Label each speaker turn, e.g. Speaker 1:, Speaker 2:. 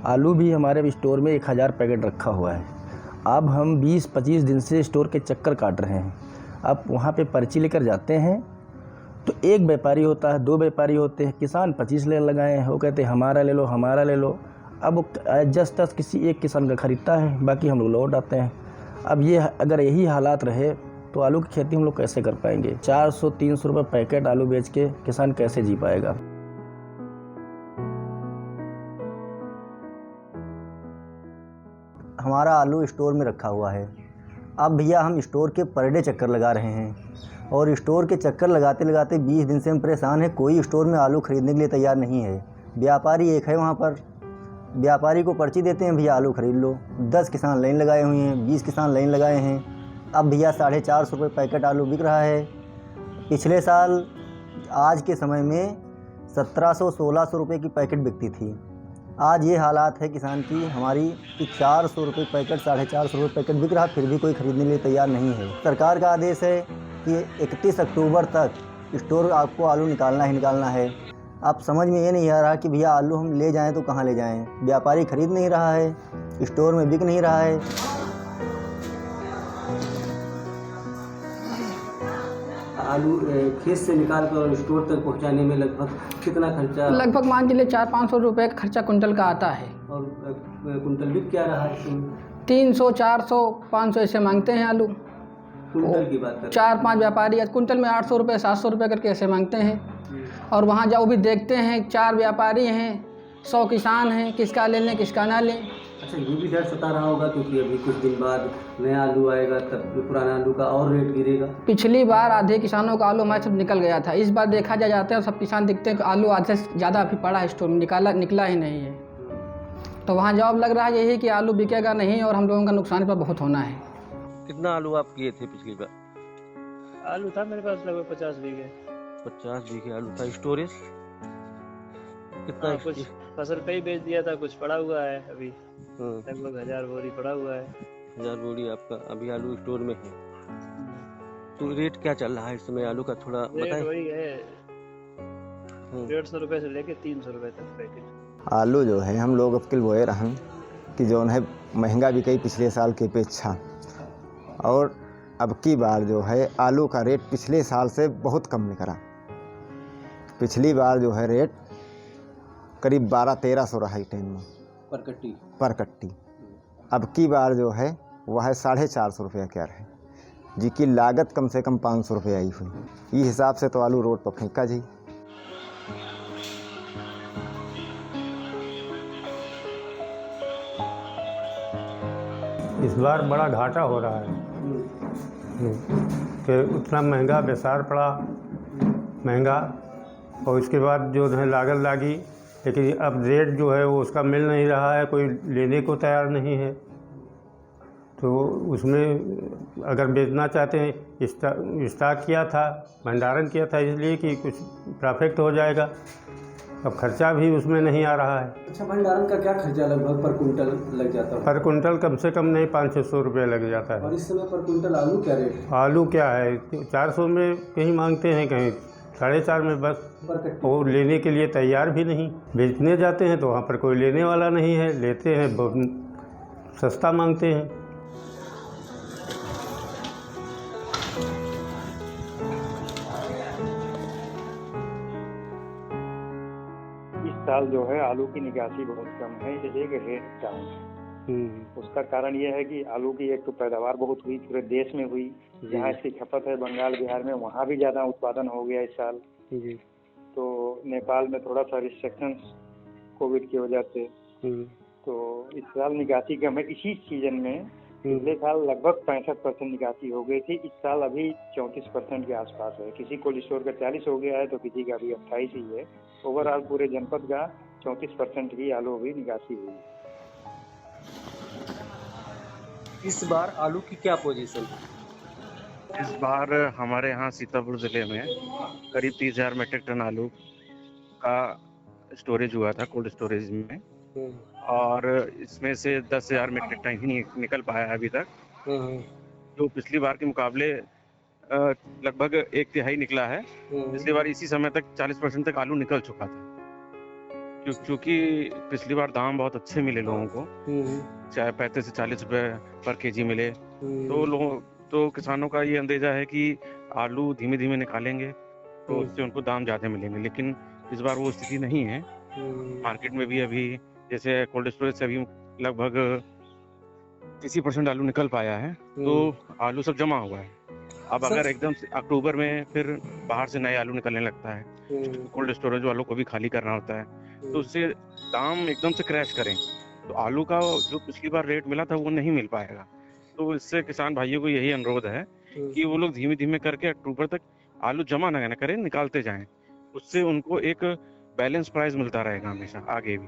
Speaker 1: आलू भी हमारे स्टोर में 1000 पैकेट रखा हुआ है। अब हम 20-25 दिन से स्टोर के चक्कर काट रहे हैं। अब वहाँ पे पर्ची लेकर जाते हैं तो एक व्यापारी होता है, 2 व्यापारी होते हैं, किसान 25 ले लगाए हैं, वो कहते हैं हमारा ले लो, हमारा ले लो। अब वो जस्ट तस किसी एक किसान का खरीदता है, बाकी हम लोग लौट आते हैं। अब ये अगर यही हालात रहे तो आलू की खेती हम लोग कैसे कर पाएंगे? 400-300 रुपये पैकेट आलू बेच के किसान कैसे जी पाएगा?
Speaker 2: हमारा आलू स्टोर में रखा हुआ है। अब भैया हम स्टोर के पर डे चक्कर लगा रहे हैं और स्टोर के चक्कर लगाते लगाते 20 दिन से हम परेशान हैं। कोई स्टोर में आलू ख़रीदने के लिए तैयार नहीं है। व्यापारी एक है वहाँ पर, व्यापारी को पर्ची देते हैं, भैया आलू ख़रीद लो। 10 किसान लाइन लगाए हुए हैं, 20 किसान लाइन लगाए हैं। अब भैया 450 रुपये पैकेट आलू बिक रहा है। पिछले साल आज के समय में 1700-1600 रुपये की पैकेट बिकती थी। आज ये हालात है किसान की हमारी कि 400 रुपये पैकेट, 450 रुपये पैकेट बिक रहा, फिर भी कोई ख़रीदने के लिए तैयार नहीं है। सरकार का आदेश है कि 31 अक्टूबर तक स्टोर आपको आलू निकालना ही निकालना है। अब समझ में ये नहीं आ रहा कि भैया आलू हम ले जाएं तो कहाँ ले जाएं। व्यापारी ख़रीद नहीं रहा है, स्टोर में बिक नहीं रहा है।
Speaker 3: आलू खेत से निकाल कर स्टोर तक पहुंचाने में लगभग कितना खर्चा?
Speaker 4: लगभग मान चलिए 400-500 रुपये का खर्चा कुंटल का आता है।
Speaker 3: और कुंटल बिक क्या रहा है?
Speaker 4: 300, 400, 500 ऐसे मांगते हैं आलू।
Speaker 3: कुंटल की बात कर
Speaker 4: 4-5 व्यापारी कुंटल में 800 रुपये, 700 रुपये करके ऐसे मांगते हैं। और वहाँ जाओ भी देखते हैं, 4 व्यापारी हैं, 100 किसान हैं, किसका ले लें किसका ना लें।
Speaker 3: अच्छा, ये भी डर सता रहा होगा क्योंकि अभी कुछ दिन बाद नया आलू आएगा, तब पुराना आलू का और रेट गिरेगा।
Speaker 4: पिछली बार आधे किसानों का आलू हमारे सब निकल गया था। इस बार देखा जाता है सब किसान दिखते हैं कि आलू आधे से ज़्यादा अभी पड़ा है स्टोर में, निकला ही नहीं है। तो वहाँ जवाब लग रहा है यही कि आलू बिकेगा नहीं और हम लोगों का नुकसान पर बहुत होना है।
Speaker 5: कितना आलू आप किए थे पिछली बार?
Speaker 6: आलू था मेरे पास लगभग 50 बीघे।
Speaker 5: 50 बीघे आलू था। स्टोरेज कितना?
Speaker 6: कुछ फसल पे ही बेच दिया था, कुछ पड़ा हुआ है अभी, लगभग 1000 बोरी पड़ा हुआ है।
Speaker 5: 1000 बोरी आपका अभी आलू स्टोर में है। तो रेट क्या चल रहा है इस समय आलू का, थोड़ा बताएं।
Speaker 6: वही है 150 रुपये से लेके 300 रुपये तक पैकेट।
Speaker 2: आलू जो है हम लोग अब के बोए रहन कि जो है महंगा भी कई पिछले साल की अपेक्षा, और अब की बार जो है आलू का रेट पिछले साल से बहुत कम निकला। पिछली बार जो है रेट करीब 1200-1300 रहा ही टाइम में पर कट्टी। अब की बार जो है वह है 450 रुपये क्या है जी की लागत कम से कम 500 रुपये आई हुई। इस हिसाब से तो आलू रोड पर फेंका जी।
Speaker 7: इस बार बड़ा घाटा हो रहा है कि उतना महंगा बेसार पड़ा महंगा, और उसके बाद जो है लागत लागी, लेकिन अब रेट जो है वो उसका मिल नहीं रहा है, कोई लेने को तैयार नहीं है। तो उसमें अगर बेचना चाहते हैं, स्टॉक किया था, भंडारण किया था इसलिए कि कुछ प्रॉफिट हो जाएगा, अब खर्चा भी उसमें नहीं आ रहा है।
Speaker 3: अच्छा, भंडारण का क्या खर्चा लगभग पर कुंटल लग जाता है?
Speaker 7: पर कुंटल कम से कम नहीं 500-600 रुपये लग जाता है।
Speaker 3: और इस समय पर कुंटल आलू क्या रेट है?
Speaker 7: आलू क्या है 400 में कहीं मांगते हैं, कहीं 450 में बस। और लेने के लिए तैयार भी नहीं। बेचने जाते हैं तो वहाँ पर कोई लेने वाला नहीं है, लेते हैं बहुत सस्ता मांगते हैं।
Speaker 8: इस साल जो है आलू की निकासी बहुत कम है, एक रेट डाउन है। उसका कारण ये है कि आलू की एक तो पैदावार बहुत हुई, पूरे देश में हुई। जहाँ इसकी खपत है बंगाल बिहार में, वहाँ भी ज़्यादा उत्पादन हो गया इस साल। तो नेपाल में थोड़ा सा रिस्ट्रिक्शंस कोविड की वजह से, तो इस साल निकासी कम है। इसी सीजन में पिछले साल लगभग 65% निकासी हो गई थी, इस साल अभी 34% के आसपास है। किसी कोल्ड स्टोर का 40 हो गया है तो किसी का अभी 28 ही है। ओवरऑल पूरे जनपद का 34% की आलू अभी निकासी हुई।
Speaker 5: इस बार आलू की क्या पोजीशन है?
Speaker 9: इस बार हमारे यहाँ सीतापुर ज़िले में करीब 30,000 मीट्रिक टन आलू का स्टोरेज हुआ था कोल्ड स्टोरेज में, और इसमें से 10,000 मीट्रिक टन ही निकल पाया है अभी तक, जो पिछली बार के मुकाबले लगभग 1/3 निकला है। पिछली बार इसी समय तक 40% तक आलू निकल चुका था। क्योंकि पिछली बार दाम बहुत अच्छे मिले लोगों को, चाहे 35 से 40 रुपए पर केजी मिले, तो किसानों का ये अंदेजा है कि आलू धीमे धीमे निकालेंगे तो उससे उनको दाम ज़्यादा मिलेंगे, लेकिन इस बार वो स्थिति नहीं है। मार्केट में भी अभी जैसे कोल्ड स्टोरेज से अभी लगभग 30% आलू निकल पाया है, तो आलू सब जमा हुआ है। अब अगर एकदम से अक्टूबर में फिर बाहर से नए आलू निकलने लगता है, कोल्ड स्टोरेज वालों को भी खाली करना होता है, तो उससे दाम एकदम से क्रैश करें तो आलू का जो पिछली बार रेट मिला था वो नहीं मिल पाएगा। तो इससे किसान भाइयों को यही अनुरोध है कि वो लोग धीमे धीमे करके अक्टूबर तक आलू जमा ना करें, निकालते जाएं, उससे उनको एक बैलेंस प्राइस मिलता रहेगा हमेशा आगे भी।